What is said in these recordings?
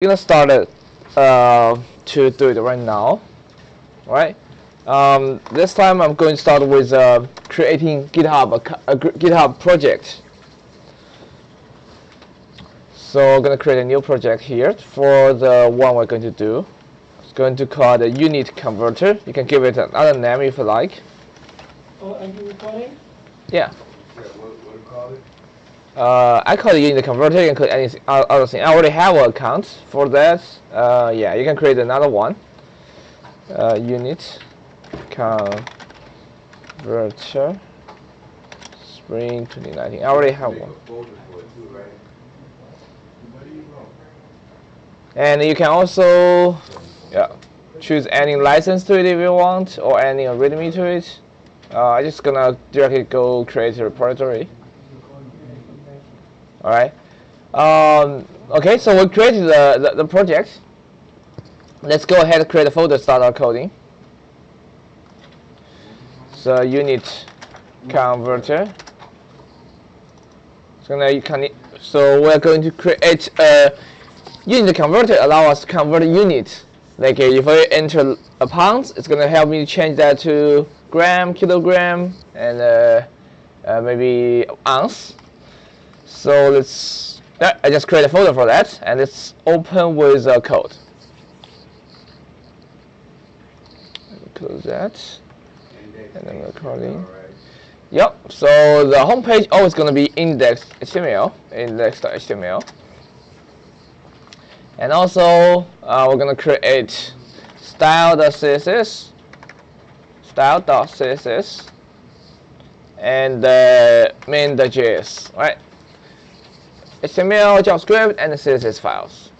gonna start it to do it right now. Right. This time I'm going to start with creating GitHub project. So I'm gonna create a new project here for the one we're going to do. It's going to call the unit converter. You can give it another name if you like. Oh, are you recording? Yeah. What do you call it? I call it unit converter. You can call anything other thing. I already have an account for that. Yeah, you can create another one. Unit converter Spring 2019. I already have one. And you can also choose any license to it if you want, or any readme to it. I'm just gonna directly go create a repository. Alright. Okay, so we created the project. Let's go ahead and create a folder, start our coding. So unit converter. So we're going to create a unit converter. Allow us to convert units. Like if I enter a pounds, it's gonna help me change that to gram, kilogram, and maybe ounce. So I just create a folder for that, and let's open with code. Close that, and then recording. Yep. So the home page always going to be index.html, index.html, and also we're going to create style.css, style.css, and main.js. Right. HTML, JavaScript, and the CSS files.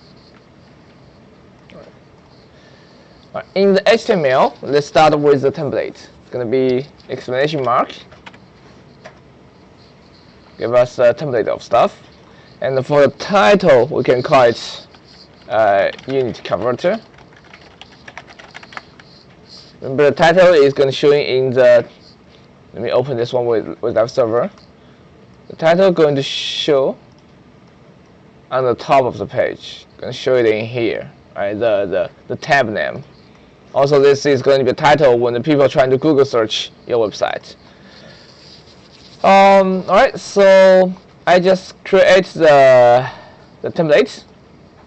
In the HTML, let's start with the template. It's going to be exclamation mark. Give us a template of stuff. And for the title, we can call it unit converter. Remember, the title is going to show in the. Let me open this one with web server. The title is going to show on the top of the page. Going to show it in here. Right, the tab name. Also, this is going to be a title when the people are trying to Google search your website. Alright, so I just create the template,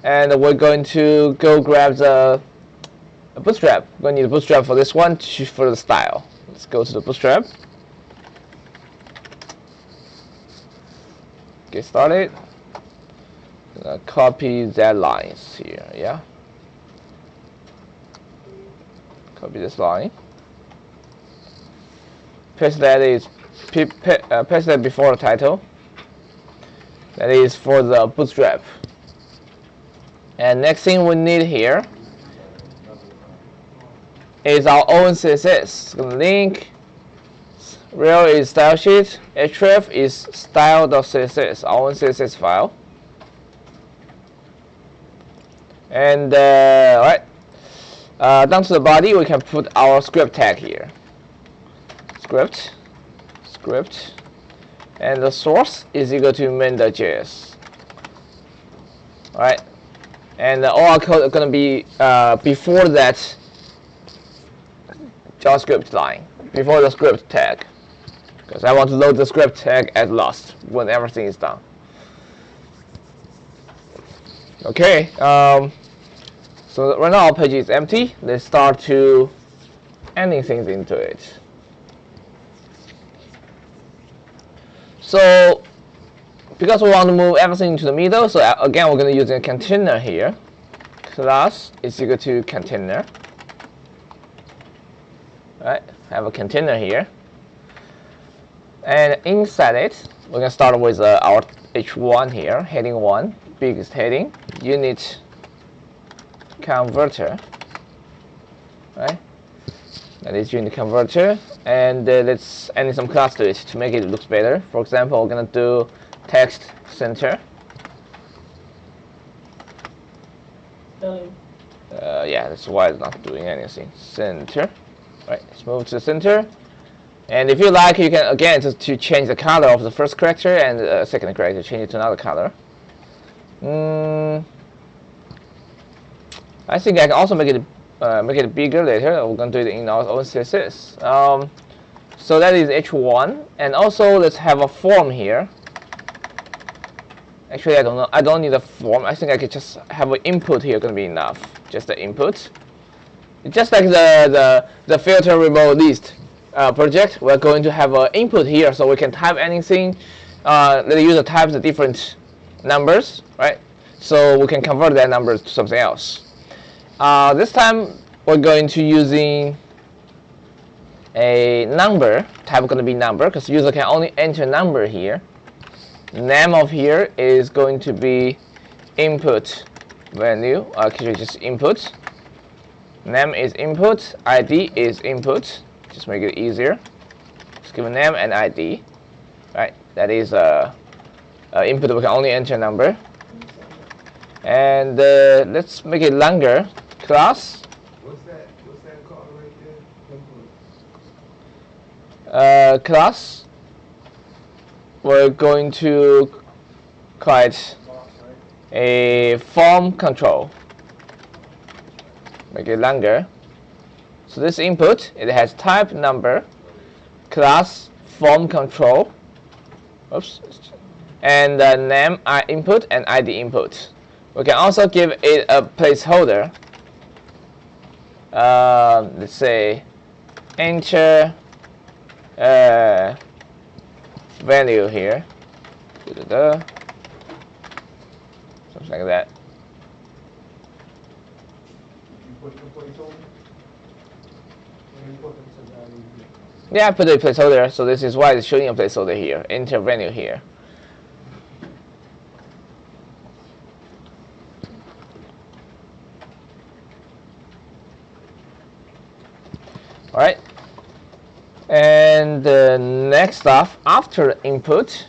and we're going to go grab the Bootstrap. We're going to need a Bootstrap for this one for the style. Let's go to the Bootstrap. Get started. Copy that lines here, yeah. Copy this line. Paste that before the title. That is for the Bootstrap. And next thing we need here is our own CSS. Link rel is style sheet. href is style.css, our own CSS file. And right. Down to the body, we can put our script tag here. Script, and the source is equal to main.js. Alright, and all our code is going to be before that JavaScript line, before the script tag, because I want to load the script tag at last when everything is done. Okay. So right now our page is empty. Let's start to adding things into it. So because we want to move everything into the middle, so again we're going to use a container here. Class is equal to container. Right, have a container here. And inside it, we're going to start with our h1 here, heading 1, biggest heading, unit converter, right? That is unit converter, and let's add some class to it to make it look better. For example, we're gonna do text center. Yeah, that's why it's not doing anything. Center, right? Let's move to the center, and if you like, you can again just to change the color of the first character and the second character, change it to another color. I think I can also make it bigger later. We're gonna do it in our own CSS. So that is h1, and also let's have a form here. Actually, I don't know. I don't need a form. I think I could just have an input here. Gonna be enough. Just the input. Just like the filter remote list project, we're going to have an input here, so we can type anything. Let the user type the different numbers, right? So we can convert that number to something else. This time we're going to using a number type. Going to be number because user can only enter number here. Name of here is going to be input value. Actually, just input. Name is input. ID is input. Just make it easier. Just give a name and ID. Right. That is input. We can only enter number. And let's make it longer. Class. What's that called right there? Class. We're going to create a form control. Make it longer. So this input, it has type number, class, form control. Oops. And name input and ID input. We can also give it a placeholder. Let's say enter value here. Something like that. Yeah, I put a placeholder, so this is why it's showing a placeholder here. Enter value here. Alright. And next stuff, after input,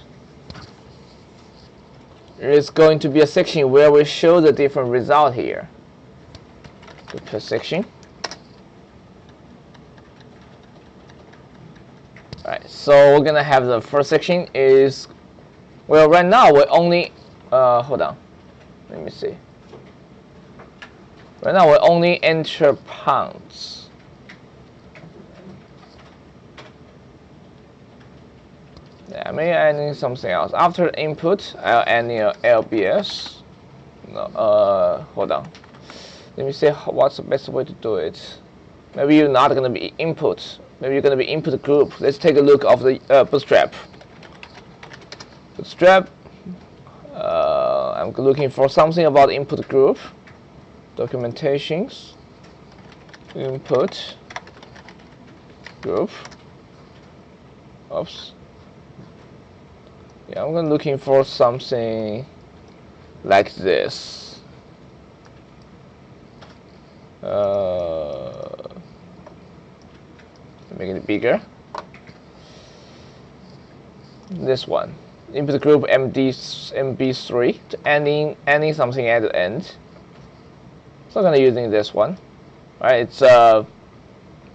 is going to be a section where we show the different result here. Per section. Alright, so we're gonna have the first section is, well, right now we only hold on, let me see. Right now we only enter pounds. Yeah, maybe I need something else. After input, I'll add LBS. No, hold on. Let me see what's the best way to do it. Maybe you're not gonna be input. Maybe you're gonna be input group. Let's take a look of the Bootstrap. Bootstrap. I'm looking for something about input group. Documentations. Input group. Oops. Yeah, I'm looking for something like this. Make it bigger. This one, input group MB3 to adding something at the end. So I'm gonna using this one. All right, it's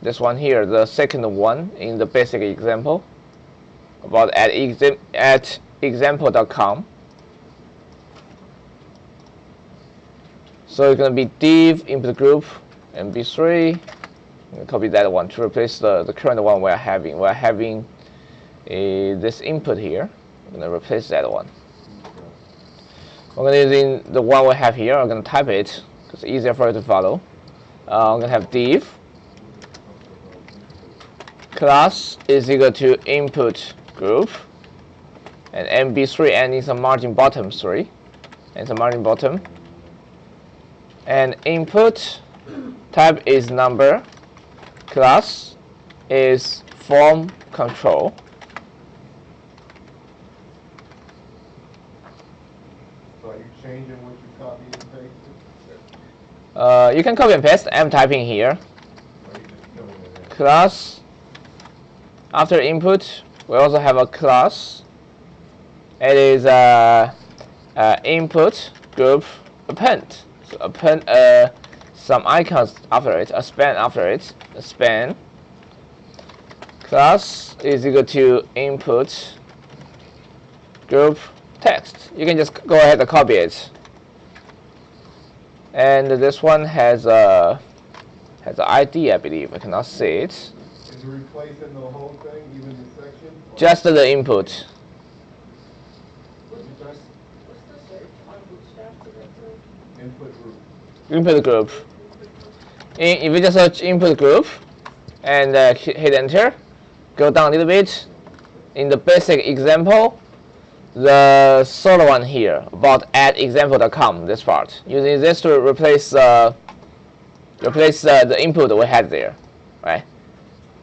this one here, the second one in the basic example about at example.com. So it's going to be div input group MB3. I'm going to copy that one to replace the current one we're having. We're having this input here. I'm going to replace that one. I'm going to using the one we have here. I'm going to type it because it's easier for you to follow. I'm going to have div class is equal to input group and MB3 ending some margin bottom 3 and some margin bottom. And input type is number, class is form control. So are you changing what you copy and pasted? You can copy and paste. I'm typing here. Class. After input, we also have a class. It is input group append. So append some icons after it, a span after it, a span. Class is equal to input group text. You can just go ahead and copy it. And this one has a ID, I believe. I cannot see it. Is it replacing the whole thing, even the section? Just the input. Input group. Input group. If you just search input group and hit enter, go down a little bit. In the basic example, the solo one here about add example.com, this part, using this to replace the input we had there, right?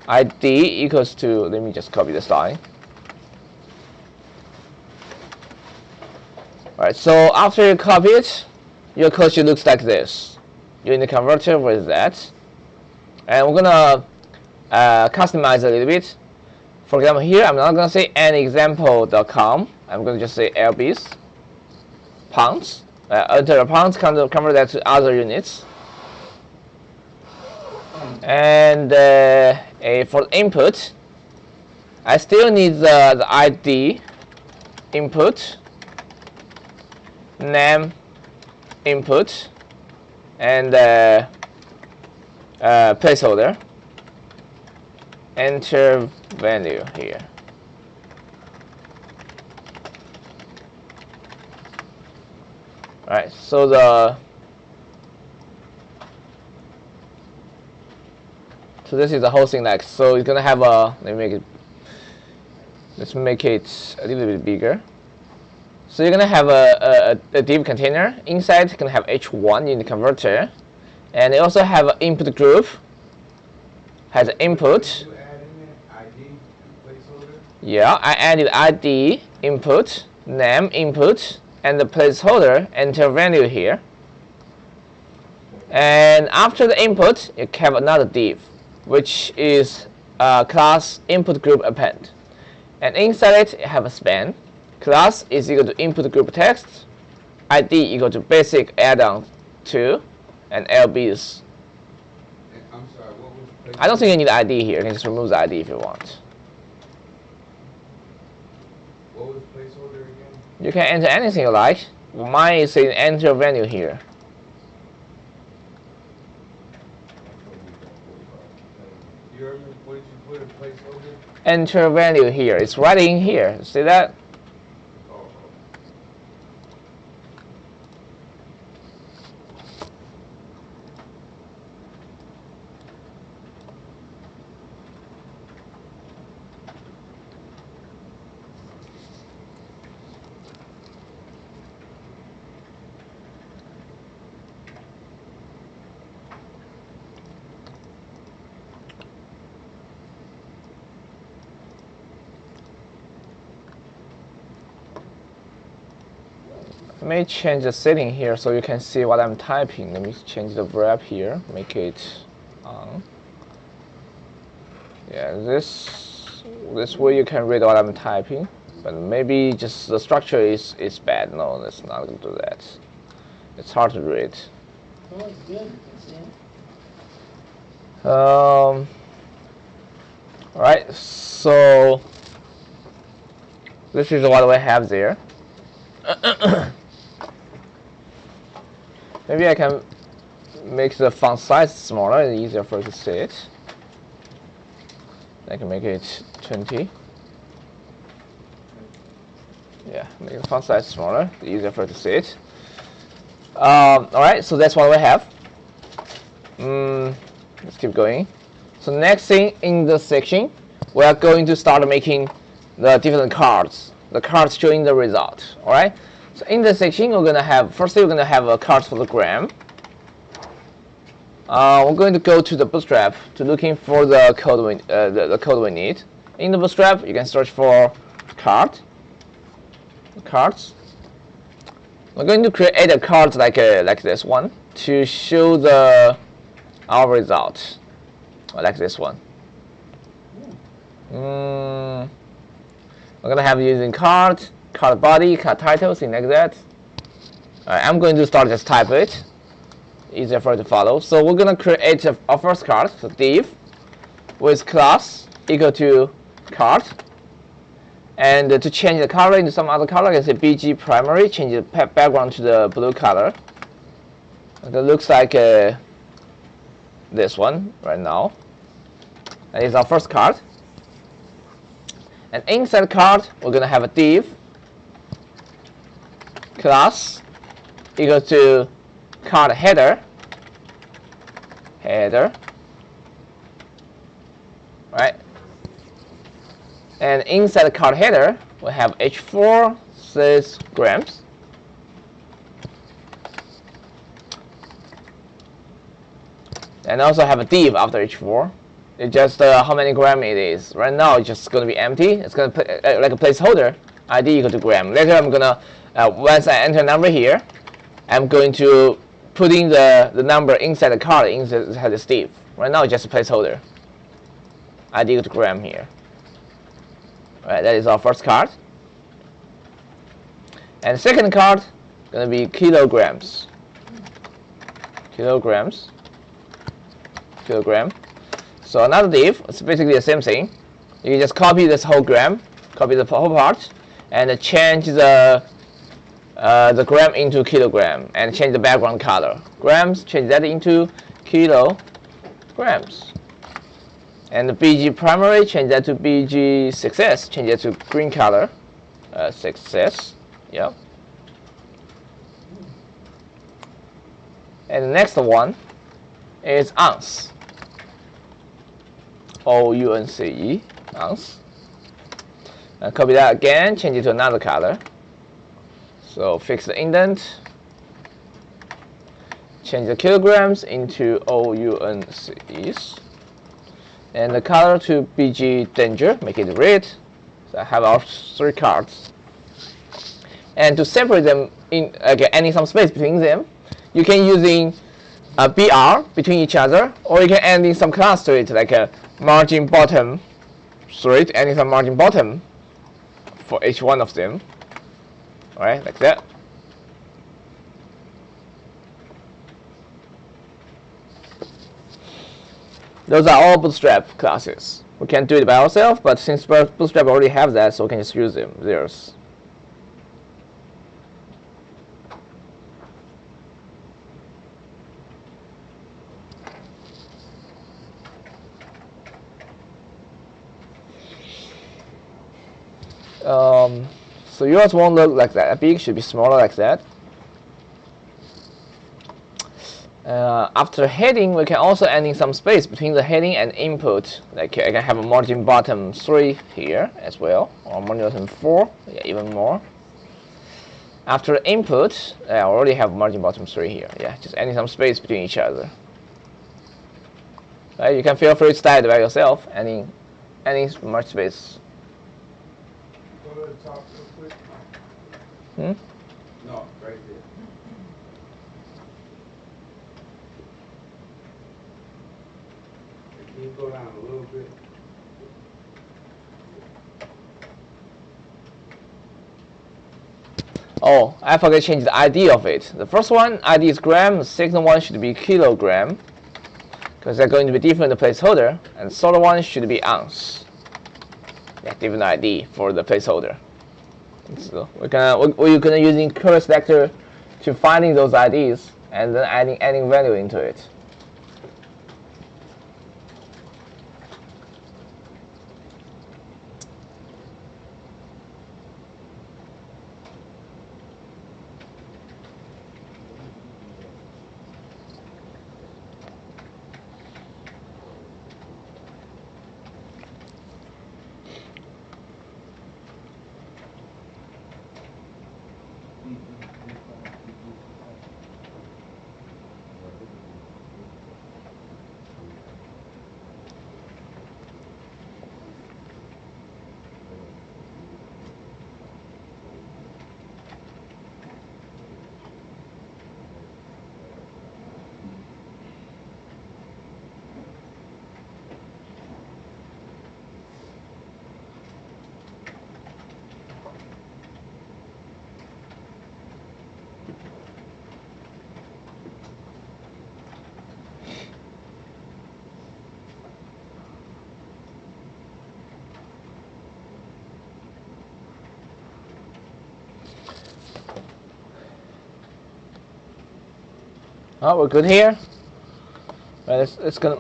ID equals to, let me just copy this line. Alright, so after you copy it, your code should look like this. You're in the converter with that. And we're gonna customize a little bit. For example, here I'm not gonna say anyexample.com. I'm gonna just say lbs pounds. Enter the pounds, convert that to other units. And for the input, I still need the ID input, name input, and placeholder. Enter value here. Alright, so this is the whole thing, like, so it's gonna have a, let's make it a little bit bigger. So you're gonna have a div container. Inside it's gonna have h1 in the converter, and it also have an input group, has an input. Yeah, I added ID input, name input, and the placeholder, enter value here. And after the input, you have another div, which is class input group append. And inside it, you have a span. Class is equal to input group text, ID equal to basic add-on 2, and LBs. I'm sorry, what was I don't think you need ID here. You can just remove the ID if you want. What was placeholder again? You can enter anything you like. Mine is saying enter value here. You remember what did you put a placeholder? Enter value here. It's right in here. See that? Oh. Let me change the setting here so you can see what I'm typing. Let me change the wrap here, make it on. Yeah, this way you can read what I'm typing, but maybe just the structure is bad. No, that's not going to do that. It's hard to read. Oh, it's good. It's All right, so this is what we have there. Maybe I can make the font size smaller and easier for you to see it. I can make it 20. Yeah, make the font size smaller, easier for you to see it. Alright, so that's what we have. Let's keep going. So next thing in the section, we are going to start making the different cards. The cards showing the result. Alright? So in this section, we're gonna have, firstly we're gonna have a card for the gram. We're going to go to the Bootstrap to looking for the code the code we need. In the Bootstrap, you can search for cards. We're going to create a card like this one to show our result, like this one. We're gonna have using card body, card title, things like that. Alright, I'm going to start just type it. Easier for you to follow. So we're gonna create our first card, so div with class equal to card. And to change the color into some other color, I can say bg primary, change the background to the blue color. It looks like this one right now. And it's our first card. And inside the card, we're gonna have a div class equal to card header, right? And inside the card header, we have h4 says grams. And also have a div after h4. It's just how many gram it is. Right now, it's just going to be empty. It's going to put like a placeholder, ID equal to gram. Later, I'm gonna once I enter a number here, I'm going to put in the number inside the card inside the div. Right now, it's just a placeholder. ID equal to gram here. All right, that is our first card. And the second card going to be kilograms. Kilogram. So another div, it's basically the same thing. You can just copy this whole gram, copy the whole part, and change the gram into kilogram, and change the background color. Grams, change that into kilograms. And the BG primary, change that to BG success, change that to green color, success. Yeah. And the next one is ounce. O-U-N-C-E, ounce. And copy that again, change it to another color. So fix the indent. Change the kilograms into O-U-N-C-Es. And the color to BG danger, make it red. So I have our 3 cards. And to separate them, adding some space between them, you can using a BR between each other, or you can add in some class to it, like a margin bottom, adding some margin bottom for each one of them. Alright, like that. Those are all Bootstrap classes. We can do it by ourselves, but since Bootstrap already have that, so we can just use them, theirs. So yours won't look like that big, should be smaller like that. After heading, we can also add in some space between the heading and input. Like I can have a margin bottom 3 here as well, or margin bottom 4, yeah, even more. After input, I already have margin bottom 3 here. Yeah, just adding some space between each other. Right, you can feel free to style it by yourself, adding much space. Go to the top real quick. No, right there. Can you go down a little bit? Oh, I forgot to change the ID of it. The first one, ID is gram. The second one should be kilogram, because they're going to be different placeholder. And the third one should be ounce. Yeah, different ID for the placeholder. So we're gonna using curly selector to finding those IDs and then adding value into it. Oh, we're good here. Right, it's gonna.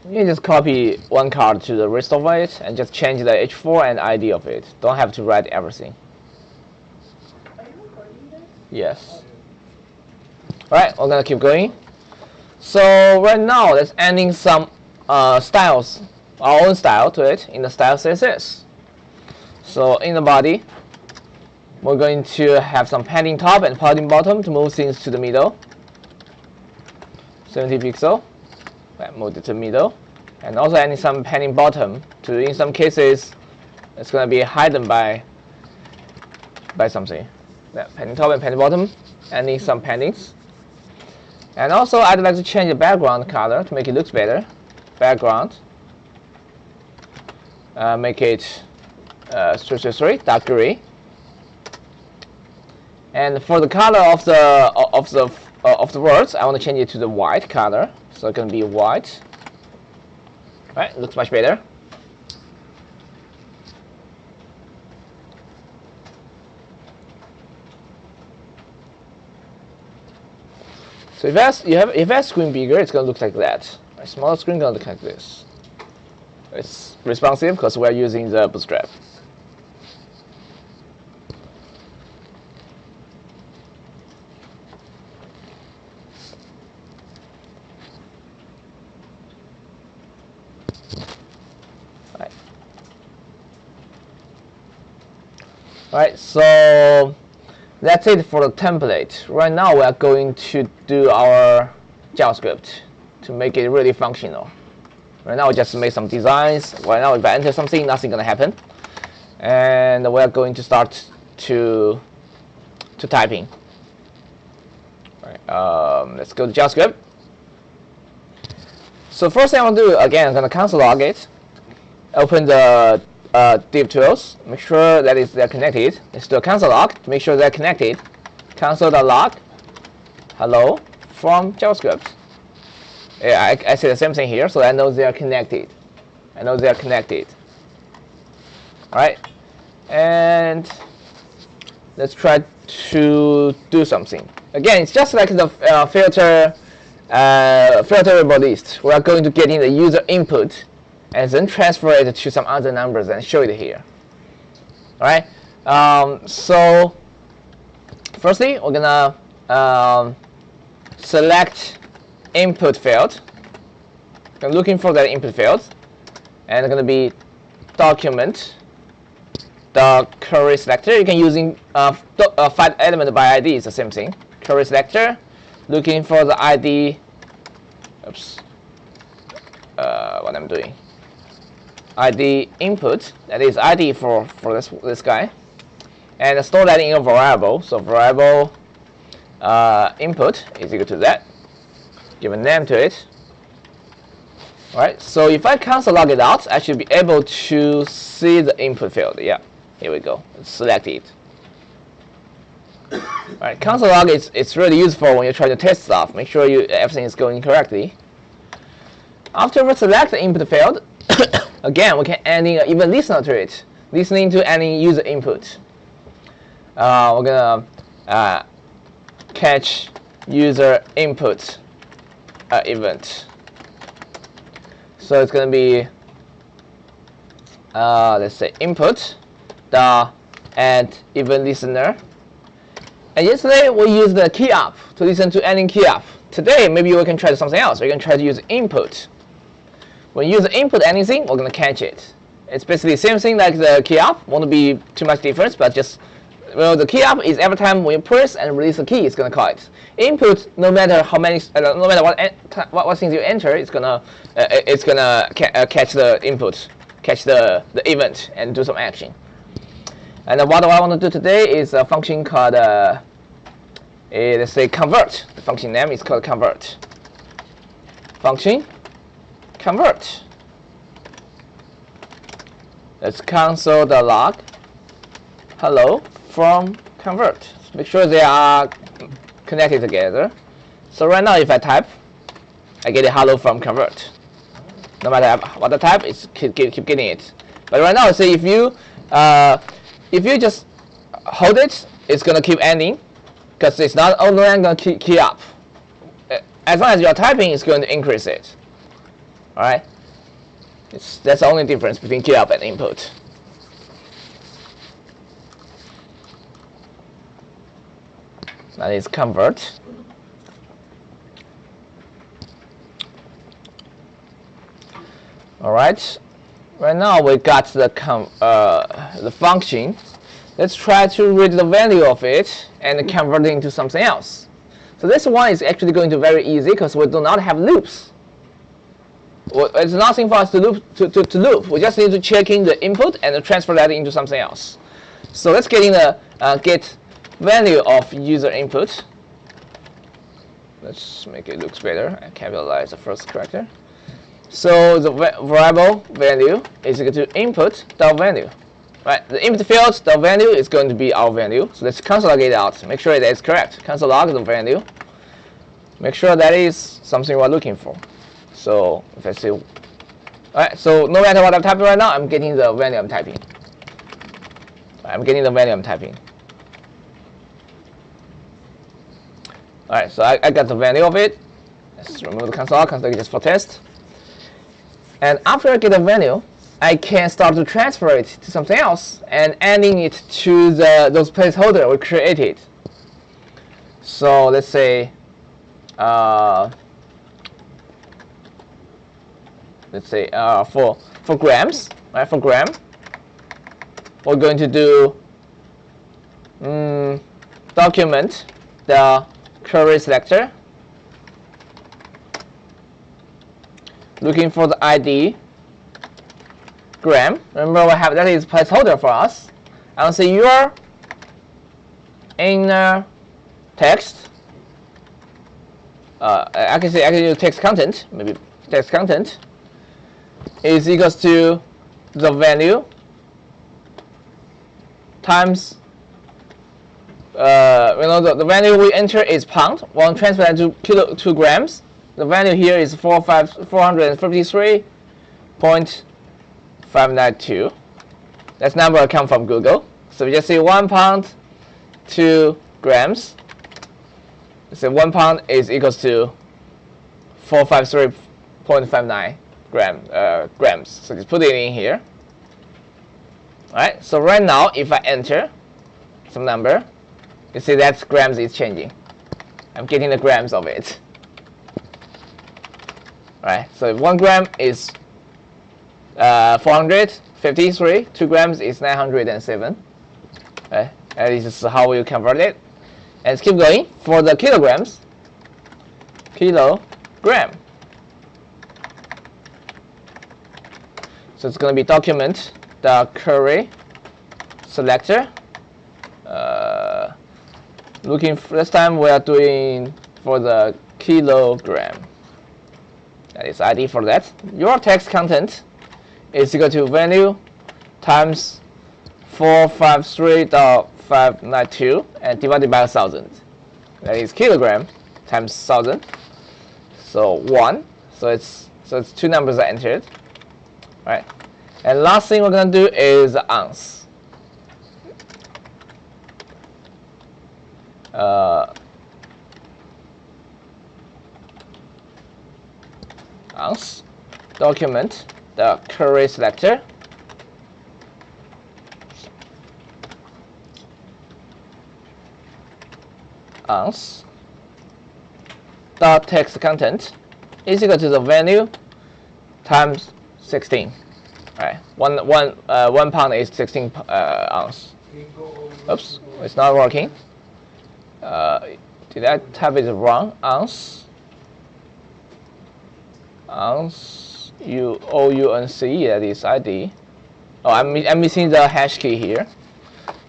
You just copy one card to the rest of it and just change the H4 and ID of it. Don't have to write everything. Are you recording this? Yes. Alright, we're gonna keep going. So right now, let's adding some styles, our own style to it in the style CSS. So in the body, we're going to have some padding top and padding bottom to move things to the middle. 70 pixel. Move it to middle, and also adding some padding bottom to, in some cases, it's going to be hidden by something. Yeah, padding top and padding bottom, adding some paddings. And also I'd like to change the background color to make it look better. Background, make it 333 dark gray. And for the color of the words, I want to change it to the white color. So it's going to be white. Right, looks much better. So if that screen bigger, it's going to look like that. A smaller screen going to look like this. It's responsive because we're using the Bootstrap. Alright, so that's it for the template. Right now we are going to do our JavaScript to make it really functional. Right now we just made some designs. Right now if I enter something, nothing gonna happen. And we are going to start to typing. Alright, let's go to JavaScript. So first thing I want to do, again, I'm gonna console log it. Open the div tools, make sure that they're connected. Let's do a console log to make sure they're connected. Console.log hello from JavaScript. Yeah, I say the same thing here, so I know they are connected. Alright, and let's try to do something. Again, it's just like the filter variable list. We are going to get in the user input and then transfer it to some other numbers and show it here. Alright, so firstly, we're gonna select input field. I'm looking for that input field, and it's gonna be document the query selector. You can using 5 element by ID is the same thing. Query selector, looking for the ID. Oops, what I'm doing. ID input, that is ID for this guy, and store that in a variable. So variable input is equal to that. Give a name to it. Alright, so if I console log it out, I should be able to see the input field. Yeah, here we go. Select it. Alright, console log it's really useful when you're trying to test stuff. Make sure everything is going correctly. After we select the input field, again, we can add in even listener to it, listening to any user input. We're gonna catch user input event. So it's gonna be let's say input the add event listener. And yesterday we used the key up to listen to any key up. Today maybe we can try something else. We can try to use input. When you use input anything, we're gonna catch it. It's basically the same thing like the key up. Won't be too much difference, but just the key up is every time when you press and release a key, it's gonna call it. Input, no matter how many, no matter what things you enter, it's gonna catch the input, catch the event, and do some action. And what I want to do today is a function called let's say convert. The function name is called convert. Function convert. Let's console the log hello from convert. Make sure they are connected together. So right now, if I type, I get a hello from convert. No matter what the type, it's keep getting it. But right now, say if you just hold it, it's gonna keep ending because it's not only gonna key up. as long as you're typing, it's going to increase it. All right. That's the only difference between get up and input. That is convert. All right. Right now we got the function. Let's try to read the value of it and convert it into something else. So this one is actually going to be very easy because we do not have loops. Well, it's nothing for us to loop. We just need to check in the input and transfer that into something else. So let's get in the get value of user input. Let's make it look better and capitalize the first character. So the variable value is equal to input.value. Right, the input field, the value is going to be our value. So let's console log it out. Make sure that is correct. Console log the value. Make sure that is something we're looking for. So if I say, alright, so no matter what I'm typing right now, I'm getting the value I'm typing. I'm getting the value I'm typing. Alright, so I got the value of it. Let's remove the console log just for test. And after I get the value, I can start to transfer it to something else and adding it to those placeholder we created. So let's say, for grams, right? For gram, we're going to do document the query selector, looking for the ID gram. Remember, we have that is placeholder for us. I'll say your inner text. I can say text content, maybe text content is equals to the value times the value we enter is pound. We'll transfer that to grams. The value here is 453.592. That's number come from Google. So we just say 1 pound to grams. So 1 pound is equals to 453.59 grams. So just put it in here. Alright, so right now if I enter some number, you see that grams is changing. I'm getting the grams of it. Alright, so 1 gram is 453, 2 grams is 907. Okay, and this is how we convert it. And let's keep going for the kilograms. Kilogram. So it's going to be document the query selector. Looking for, this time we are doing for the kilogram. That is ID for that. Your text content is equal to value times 453.592 and divided by 1,000. That is kilogram times 1,000. So 1. So it's 2 numbers are entered. Right. And last thing we're gonna do is ounce. Ounce. Document the query selector. Ounce dot text content is equal to the value times 16. All right, 1 pound is 16 ounce. Oops, it's not working. Did I type it wrong? Ounce. Ounce. OUNC. That is ID. Oh, I'm missing the hash key here.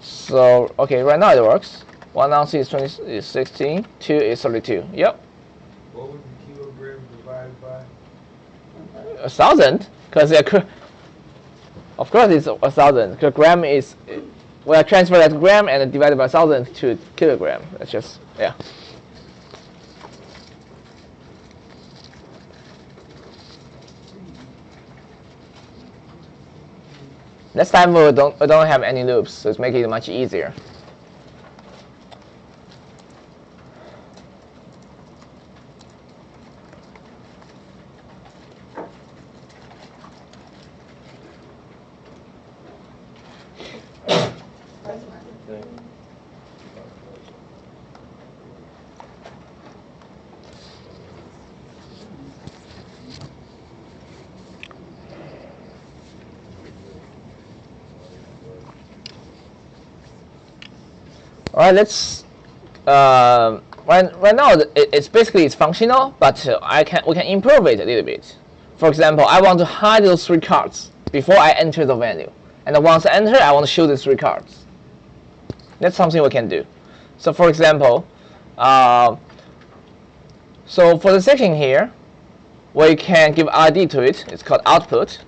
So okay, right now it works. 1 ounce is 16. 2 is 32. Yep. What would the kilogram divided by? 1,000, because of course it's 1,000. Because gram is, well, I transfer that gram and divided by 1,000 to kilogram. That's just, yeah. Next time we don't have any loops, so it's making it much easier. Alright, let's right now it's basically it's functional, but we can improve it a little bit. For example, I want to hide those 3 cards before I enter the venue, and then once I enter, I want to show these 3 cards. That's something we can do. So for example, so for the section here, we can give ID to it. It's called output,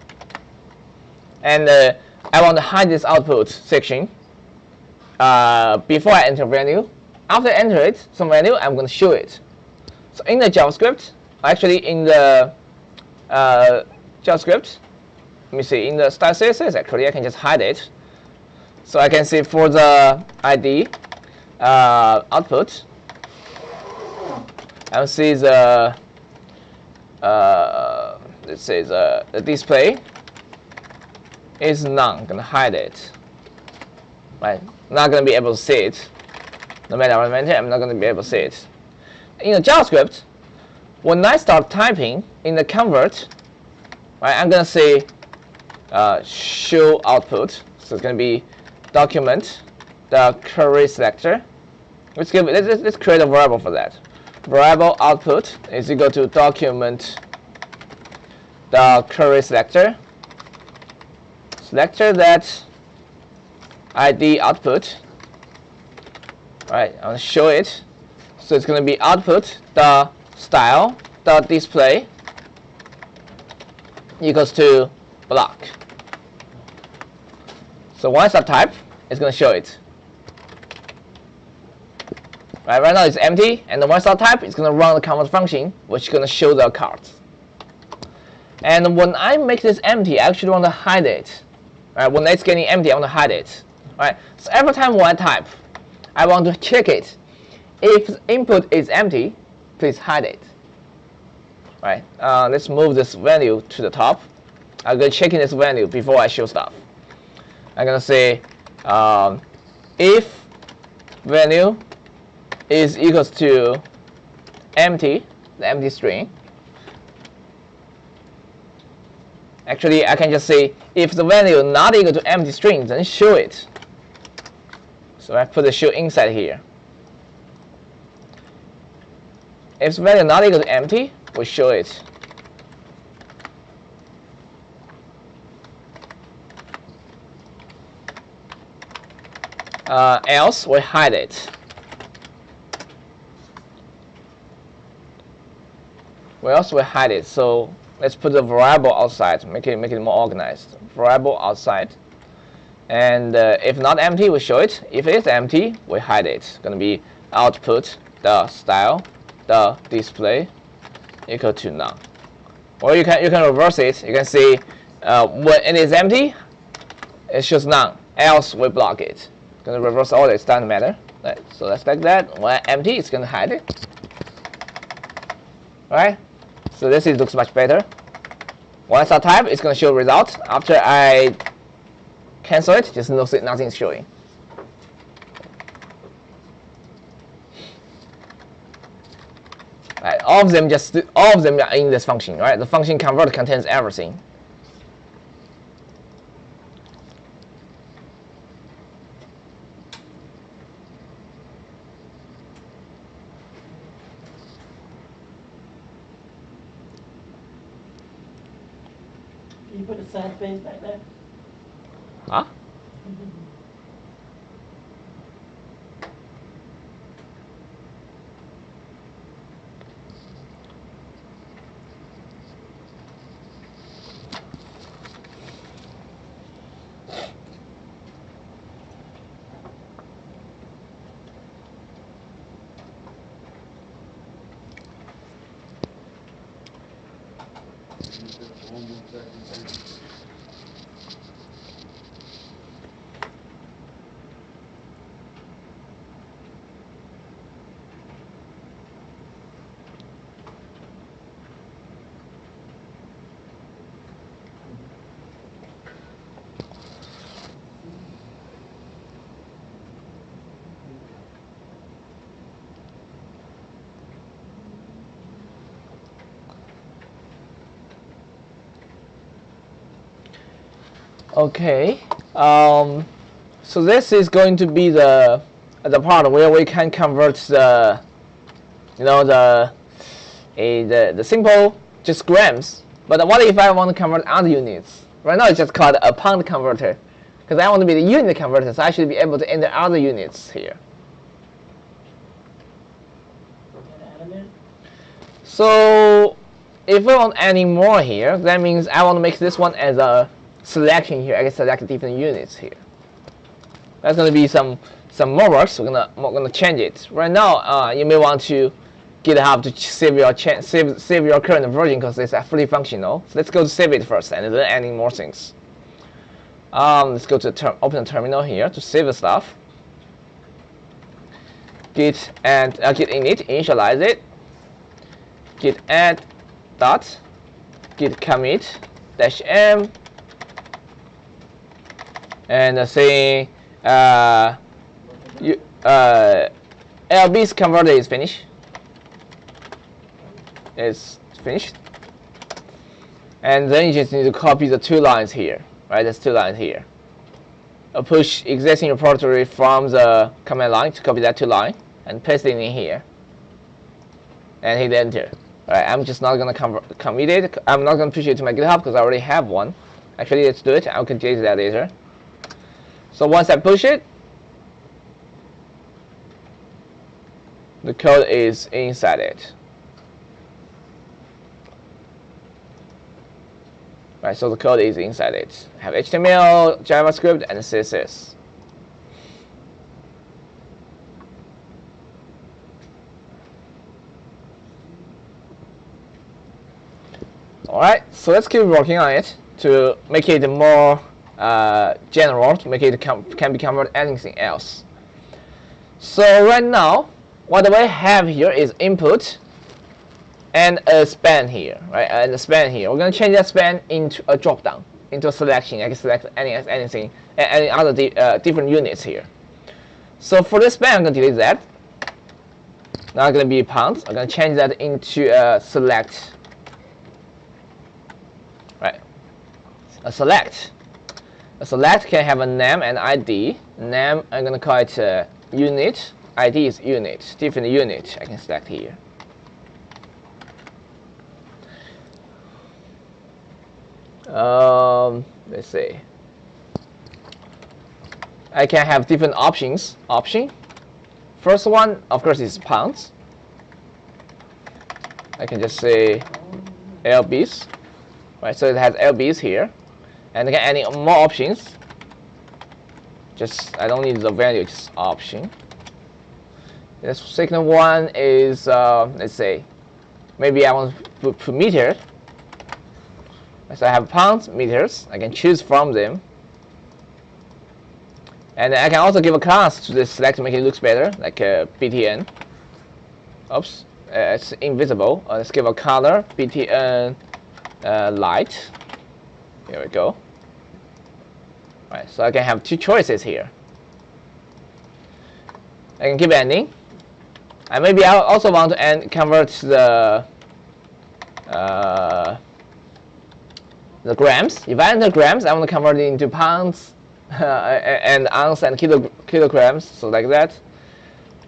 and I want to hide this output section before I enter venue. After I enter it, some venue, I'm going to show it. So in the JavaScript, actually in the JavaScript, let me see, in the style CSS, actually I can just hide it. So I can see for the ID output, I'll see the let's say the display is none. I'm gonna hide it. Right, not gonna be able to see it. No matter what I enter, I'm not gonna be able to see it. In the JavaScript, when I start typing in the convert, right, I'm gonna say show output. So it's gonna be document the query selector. Let's create a variable for that. Variable output is equal to document the query selector. Selector that ID output. Right, I want to show it. So it's going to be output the style the display equals to block. So once I type, it's going to show it. Right now it's empty, and then once I type, it's going to run the convert function, which is going to show the cards. And when I make this empty, I actually want to hide it. Right, when it's getting empty, I want to hide it. Right, so every time when I type, I want to check it. If input is empty, please hide it. Right, let's move this value to the top. I'm going to check in this value before I show stuff. I'm going to say if value is equals to empty, the empty string. Actually, I can just say if the value not equal to empty string, then show it. So I put the show inside here. If the value not equal to empty, we show it. Else we hide it. We also will hide it. So let's put the variable outside, make it more organized. Variable outside, and if not empty, we show it. If it is empty, we hide it. It's gonna be output the style the display equal to none. Or you can reverse it. You can see when it is empty, it shows none. Else we block it. Gonna reverse all this. Doesn't matter. Right. So let's like that. When empty, it's gonna hide it. Right. So this looks much better. Once I type, it's going to show result. After I cancel it, just nothing's showing. Right, all of them are in this function. Right, the function convert contains everything. Can you put a sad face back there? Huh? Okay, so this is going to be the the part where we can convert the, you know, the simple just grams. But what if I want to convert other units? Right now it's just called a pound converter, because I want to be the unit converter, so I should be able to enter other units here. So if we want any more here, that means I want to make this one as a selection here. I can select different units here. That's going to be some more work. So we're gonna change it. Right now, you may want to GitHub to save your current version because it's fully functional. So let's go to save it first, and then adding more things. Let's go to open the terminal here to save the stuff. Git init, initialize it. Git add dot git commit -m, and say LB's converter is finished. It's finished. And then you just need to copy the 2 lines here, right? There's 2 lines here. Push existing repository from the command line to copy that 2 line and paste it in here. And hit enter. Alright, I'm just not gonna commit it. I'm not gonna push it to my GitHub because I already have one. Actually, let's do it. I'll continue that later. So once I push it, the code is inside it. Right, so the code is inside it. I have HTML, JavaScript, and CSS. Alright, so let's keep working on it to make it more general, to make it can be converted anything else. So right now, what we have here is input and a span here, right? And a span here. We're gonna change that span into a drop-down, into a selection. I can select anything, any other different units here. So for this span, I'm gonna delete that. Now it's gonna be pounds. I'm gonna change that into a select. Right, a select. A select can have a name and ID. Name, I'm gonna call it unit. ID is unit, different unit. I can select here. Let's see. I can have different options. First one, of course, is pounds. I can just say LBs. Right, so it has LBs here, and I can add any more options. Just I don't need the value, just option. The second one is let's say maybe I want to put meters. So I have pounds, meters. I can choose from them, and I can also give a class to this select to make it look better, like BTN. Oops, it's invisible. Let's give a color BTN. Light. Here we go. Right, so I can have 2 choices here. I can keep ending, and maybe I also want to convert the grams. If I enter grams, I want to convert it into pounds and ounce and kilograms, so like that.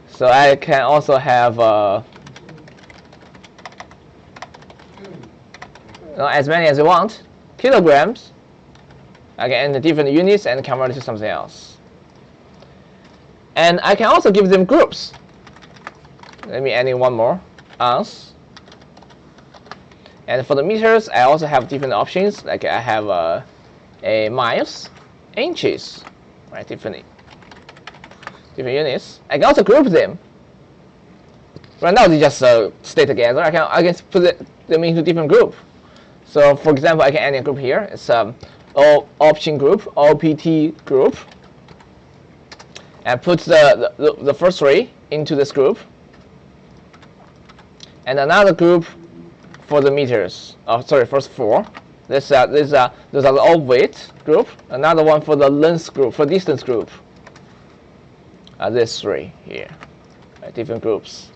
So I can also have as many as you want. Kilograms, I can enter different units and convert it to something else. And I can also give them groups. Let me add in one more. Ounce. And for the meters, I also have different options. Like I have a miles, inches, right? Different units. I can also group them. Right now they just stay together. I can put them into different groups. So for example, I can add a group here. It's option group, OPT group, and put the first 3 into this group, and another group for the meters. First 4. Those are the all weight group. Another one for the length group, for distance group. These 3 here, different groups.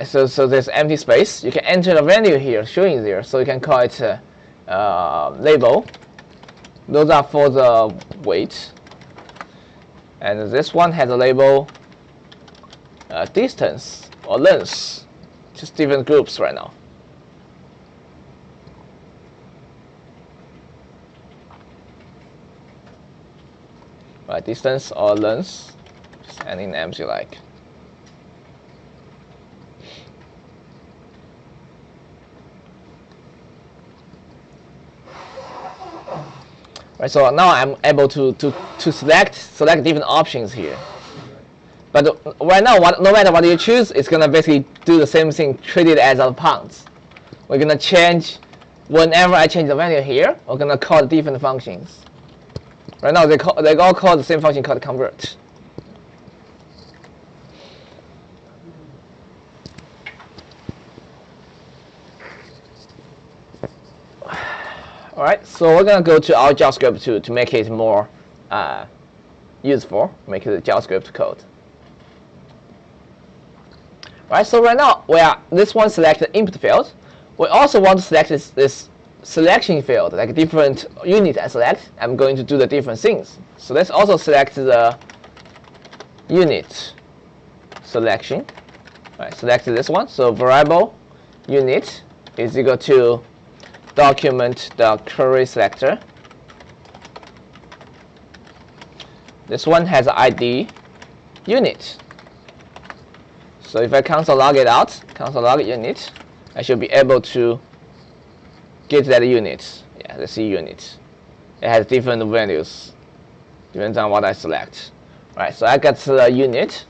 So there's empty space. You can enter the value here, showing there. So you can call it label. Those are for the weight. And this one has a label distance or length. Just different groups right now. Right, distance or length, just any names you like. Right, so now I'm able to select different options here. But right now, no matter what you choose, it's gonna basically do the same thing, treat it as a pounds. We're gonna change, whenever I change the value here, we're gonna call different functions. Right now, they all call the same function called convert. All right, so we're gonna go to our JavaScript to make it more useful, make it a JavaScript code. Right, so right now this one selected input field. We also want to select this selection field, like different unit I select. I'm going to do the different things. So let's also select the unit selection. Right, select this one. So variable unit is equal to document.query selector. This one has ID unit. So if I console log it out, console log unit, I should be able to get that unit. Yeah, the C unit. It has different values, depends on what I select. Right, so I got the unit.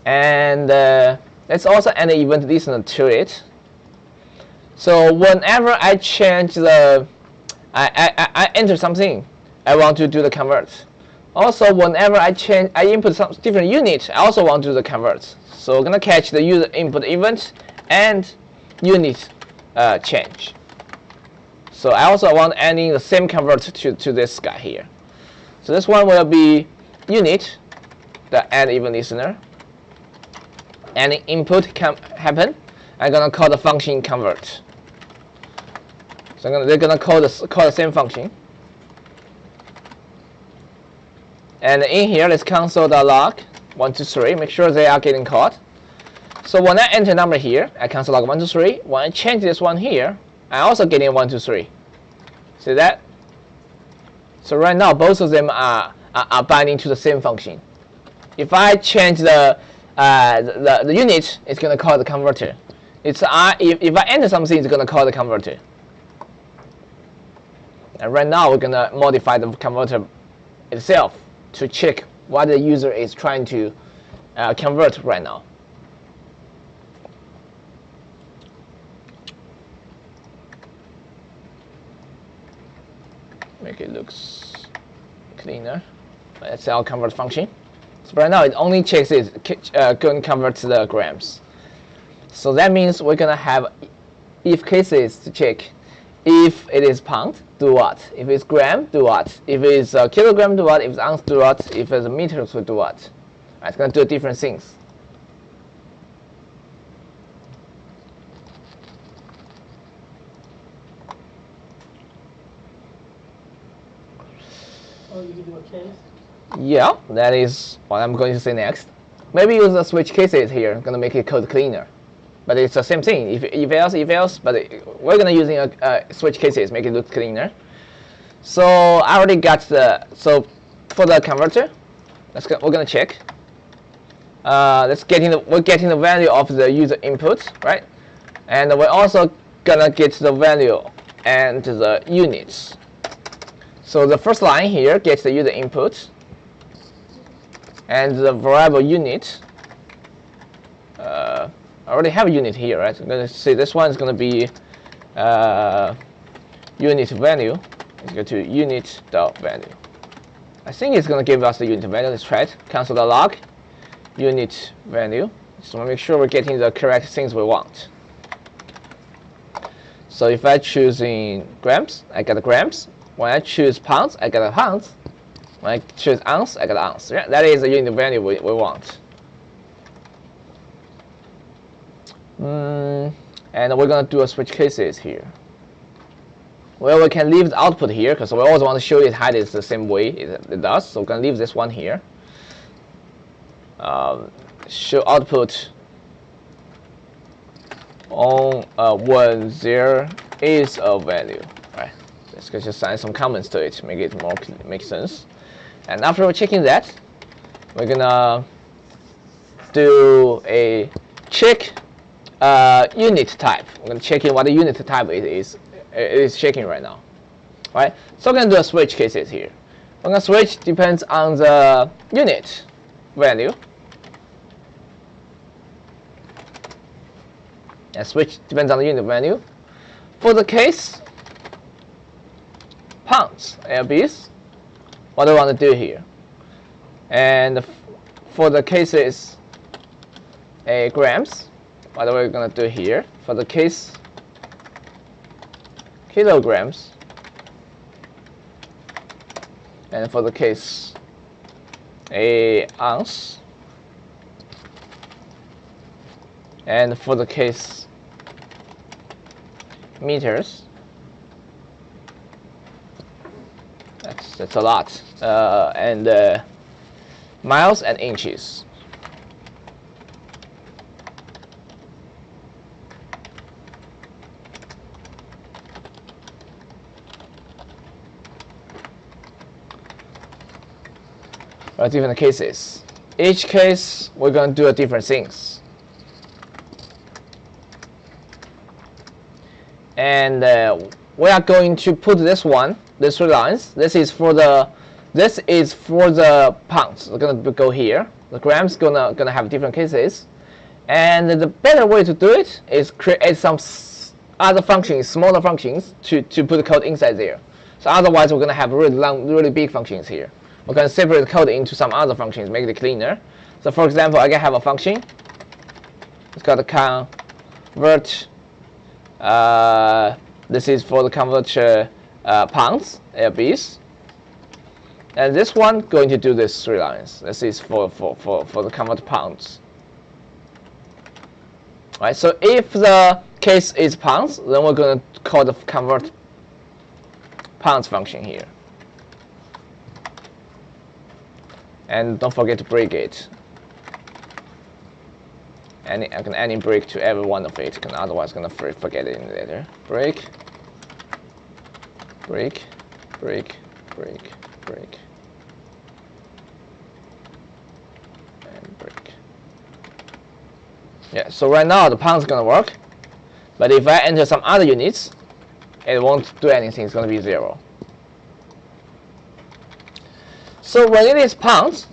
And let's also add an event listener to it. So whenever I change I enter something, I want to do the convert. Also, whenever I input some different unit, I also want to do the convert. So we're gonna catch the user input event and unit change. So I also want adding the same convert to this guy here. So this one will be unit, the add event listener. Any input can happen. I'm gonna call the function convert. So they're gonna call the same function. And in here, let's console.log 1, 2, 3. Make sure they are getting called. So when I enter number here, I console log 1, 2, 3. When I change this one here, I also getting 1, 2, 3. See that? So right now, both of them are binding to the same function. If I change the unit, it's gonna call the converter. If I enter something, it's gonna call the converter. And right now, we're gonna modify the converter itself to check what the user is trying to convert right now. Make it looks cleaner. That's our convert function. So right now it only checks it, going to convert the grams. So that means we're gonna have if cases to check. If it is pound, do what? If it's gram, do what? If it's kilogram, do what? If it's ounce, do what? If it's meters, do what? It's going to do different things. Oh, you can do a case? Yeah, that is what I'm going to say next. Maybe use the switch cases here. I'm going to make it code cleaner. But it's the same thing. If else, but we're gonna using a switch cases, make it look cleaner. So I already got so for the converter, we're gonna check. We're getting the value of the user input, right? And we're also gonna get the value and the units. So the first line here gets the user input and the variable unit. I already have a unit here, right? I'm going to say this one is going to be unit value. Let's go to unit.value. I think it's going to give us the unit value. Let's try it. Console.log unit value. Just want to make sure we're getting the correct things we want. So if I choose in grams, I get the grams. When I choose pounds, I get the pounds. When I choose ounce, I get the ounce. Yeah, that is the unit value we want. And we're gonna do a switch cases here. Well, we can leave the output here because we always want to show it hide it the same way it does. So we're gonna leave this one here. Show output on when there is a value. Right. Let's just add some comments to it, make it more make sense. And after checking that, we're gonna do a check unit type. We're gonna check in what the unit type it is checking right now. Right? So we're gonna do a switch cases here. We're gonna switch depends on the unit value. And switch depends on the unit value. For the case pounds, LBs, what do I want to do here? And for the cases grams, what are we going to do here? For the case kilograms, and for the case ounce, and for the case meters. That's a lot. And miles and inches. Different cases. Each case we're going to do a different things. And we are going to put this three lines. This is for the pounds. We're gonna go here. The grams gonna have different cases. And the better way to do it is create some other functions, smaller functions, to put the code inside there. So otherwise we're gonna have really long, really big functions here. We're gonna separate the code into some other functions, make it cleaner. So for example, I can have a function. It's called convert. This is for the convert pounds, LBs. And this one going to do this three lines. This is for the convert pounds. Right. So if the case is pounds, then we're going to call the convert pounds function here. And don't forget to break it. I can add in break to every one of it, because otherwise I'm gonna forget it later. Break, break, break, break, break, and break. Yeah. So right now the pounds gonna work, but if I enter some other units, it won't do anything. It's gonna be 0. So when it is pounds,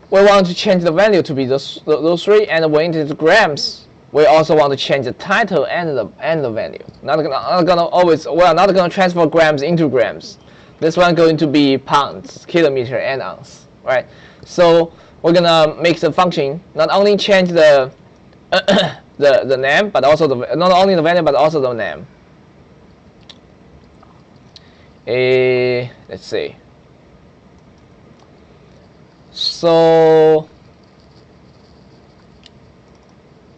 we want to change the value to be those three, and when it is grams, we also want to change the title and the value. We are not gonna transfer grams into grams. This one going to be pounds, kilometer, and ounce, right? So we're gonna make the function not only change the the name, but also not only the value, but also the name. Let's see. So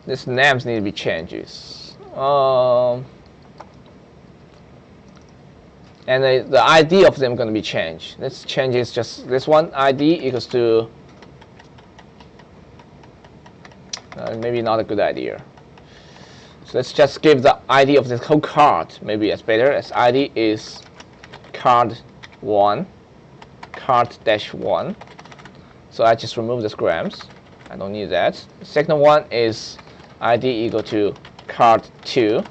these names need to be changes. And the ID of them going to be changed. Let's change is just this one. ID equals to maybe not a good idea. So let's just give the ID of this whole card. Maybe it's better as ID is card 1, card-1. So I just remove this grams. I don't need that. The second one is ID equal to card 2.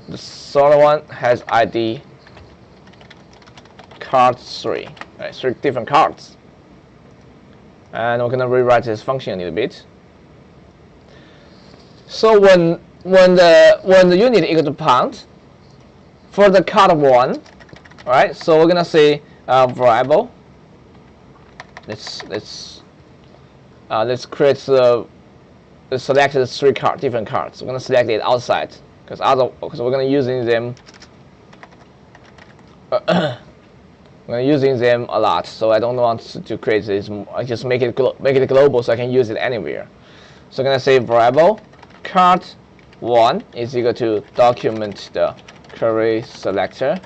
The third one has ID card 3. Right, 3 different cards. And we're gonna rewrite this function a little bit. So when the unit equal to pound, for the card 1, right? So we're gonna say variable. Let's create select the 3 different cards. We're gonna select it outside because we're gonna using them. We're using them a lot, so I don't want to create this. I just make it global so I can use it anywhere. So I'm gonna say variable card 1 is equal to document the query selector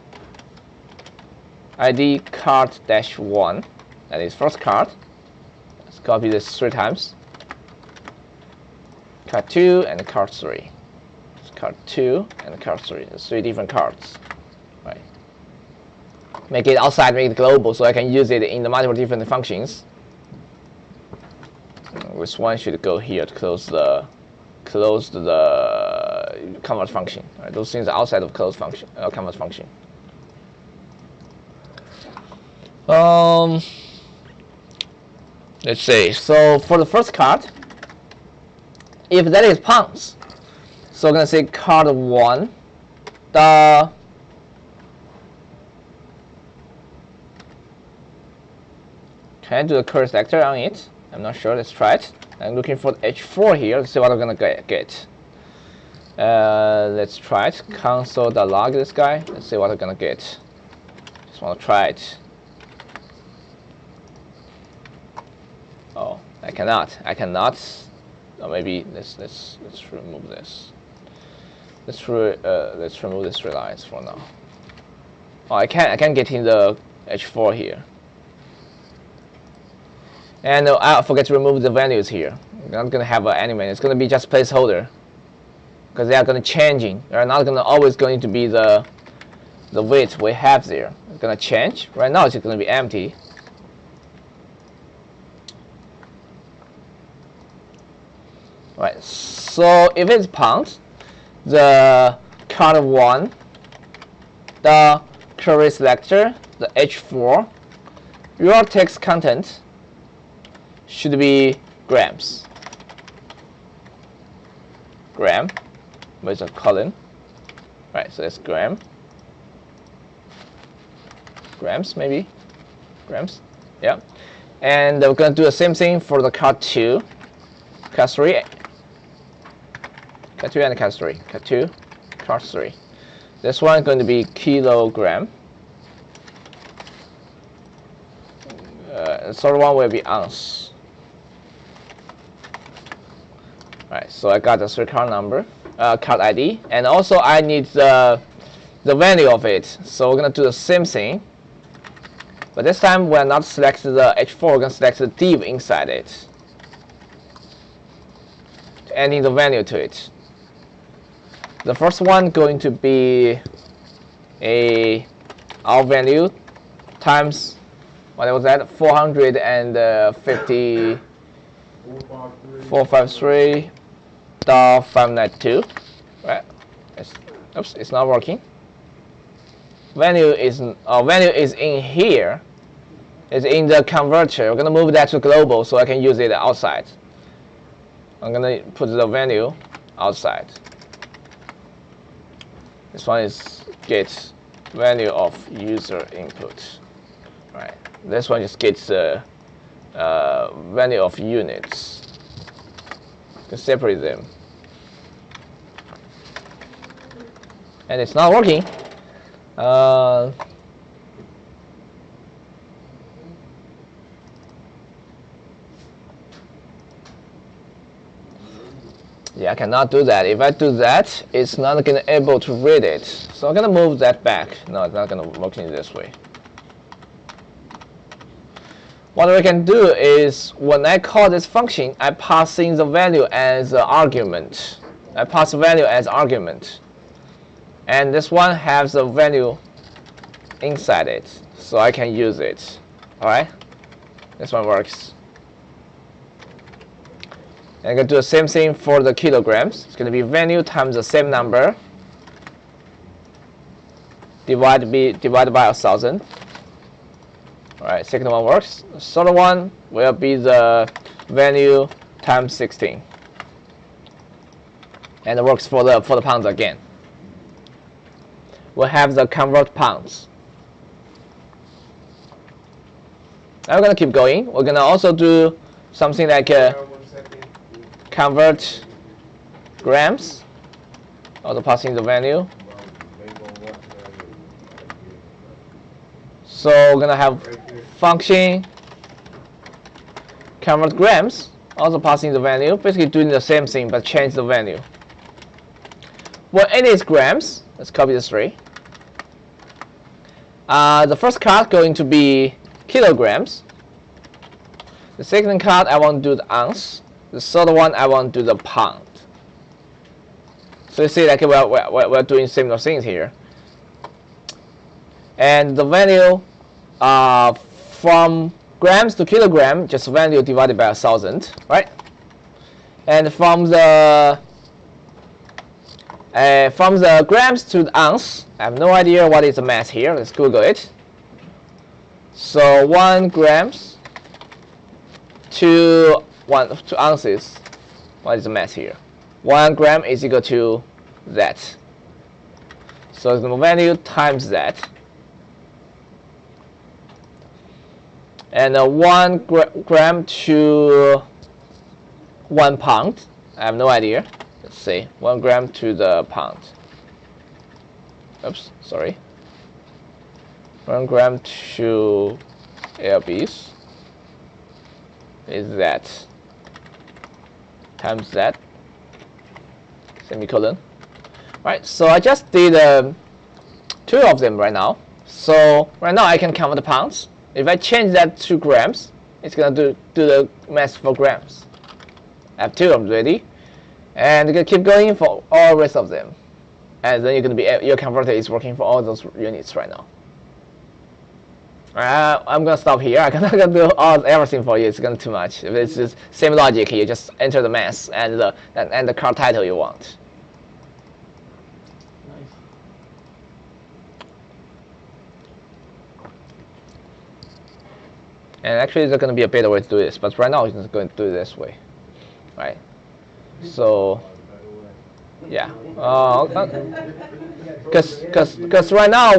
ID card dash 1, that is first card. Let's copy this 3 times. Card 2 and card 3. It's card 2 and card 3. There's 3 different cards. Right. Make it outside, make it global, so I can use it in the multiple different functions. This one should go here to close the convert function. Right, those things are outside of close function, convert function. Let's see. So for the first card, if that is pounds, so I'm gonna say card 1, the can I do the query selector on it? I'm not sure. Let's try it. I'm looking for the H4 here. Let's see what I'm gonna get. Let's try it. Console.log this guy. Let's see what I'm gonna get. Just want to try it. Oh, I cannot. Or maybe let's remove this. Let's remove this reliance for now. Oh, I can get in the H4 here. And I forget to remove the values here. We're not gonna have an element. It's gonna be just placeholder, because they are gonna changing. They're not gonna always going to be the weight we have there. It's gonna change. Right now it's gonna be empty. Right. So if it's pounds, the card 1, the query selector, the H4, your text content should be grams. Gram with a colon. Right, so it's gram. Grams, maybe? Grams? Yeah. And we're going to do the same thing for the card 2, card 3. Card 2 and card 3. Card 2, card 3. This one is going to be kilogram. The third one will be ounce. Right, so I got the 3 card number, card ID, and also I need the value of it. So we're gonna do the same thing, but this time we're not select the H4. We're gonna select the div inside it, adding the value to it. The first one going to be our value times what was that? 450. 453.592. Right. Oops, it's not working. Value is in here. It's in the converter. We're gonna move that to global so I can use it outside. I'm gonna put the value outside. This one is get value of user input. Right. This one just gets the value of units. To separate them. And it's not working. Yeah, I cannot do that. If I do that, it's not gonna able to read it. So I'm gonna move that back. No, it's not gonna work in this way. What we can do is, when I call this function, I pass in the value as an argument. I pass the value as argument. And this one has the value inside it, so I can use it. Alright? This one works. And I'm going to do the same thing for the kilograms. It's going to be value times the same number divided by 1,000. Alright, second one works. The third one will be the value times 16. And it works for the pounds again. We'll have the convert pounds. Now we're gonna keep going. We're gonna also do something like convert grams. Also passing the value. So we're gonna have function convert grams, also passing the value, basically doing the same thing but change the value. when it is grams, let's copy the 3. The first card going to be kilograms. The second card I want to do the ounce. The third one I want to do the pound. So you see, like we're doing similar things here. And the value from grams to kilogram, just value divided by 1,000, right? And from the grams to the ounce, I have no idea what is the mass here. Let's Google it. So 1 grams to ounces. What is the mass here? 1 gram is equal to that. So the value times that. And 1 gram to 1 pound. I have no idea. Let's see. 1 gram to the pound. Oops, sorry. 1 gram to lbs is that times that semicolon. Right. So I just did 2 of them right now. So right now I can convert the pounds. If I change that to grams, it's gonna do the mass for grams. I have 2 of them ready, and you're gonna keep going for all the rest of them, and then your converter is working for all those units right now. I'm gonna stop here. I'm not gonna do everything for you. It's gonna too much. If it's just same logic, you just enter the mass and the card title you want. Nice. And actually, there's gonna be a better way to do this, but right now, I'm just going to do it this way, right? So, yeah, because right now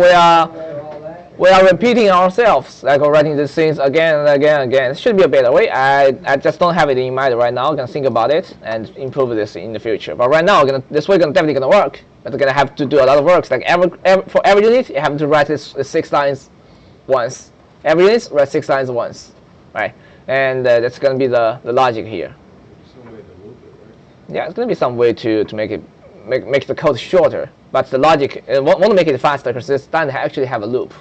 we are repeating ourselves, like writing these things again and again and again. It should be a better way. I just don't have it in mind right now. I'm gonna think about it and improve this in the future. But right now, this way definitely gonna work. But we're gonna have to do a lot of work. Like for every unit, you have to write this 6 lines once. Every unit, write 6 lines once, right? And that's gonna be the logic here. Some way to loop it, right? Yeah, it's gonna be some way to make the code shorter. But the logic want to make it faster because this doesn't actually have a loop.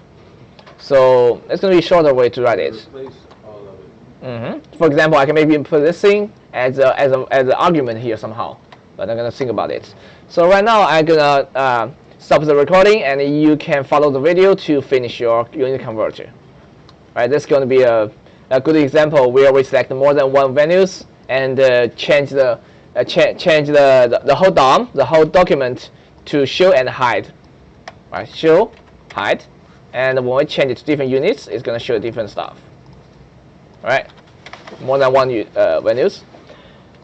So it's going to be a shorter way to write it. Replace all of it. For example, I can maybe put this thing as an argument here somehow, but I'm going to think about it. So right now I'm going to stop the recording, and you can follow the video to finish your unit converter. Right, this is going to be a good example where we select more than 1 values and change the whole DOM, the whole document, to show and hide. Right, show, hide. And when we change it to different units, it's going to show different stuff. All right, more than 1 values.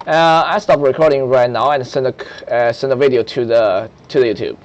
I stop recording right now and send the video to the YouTube.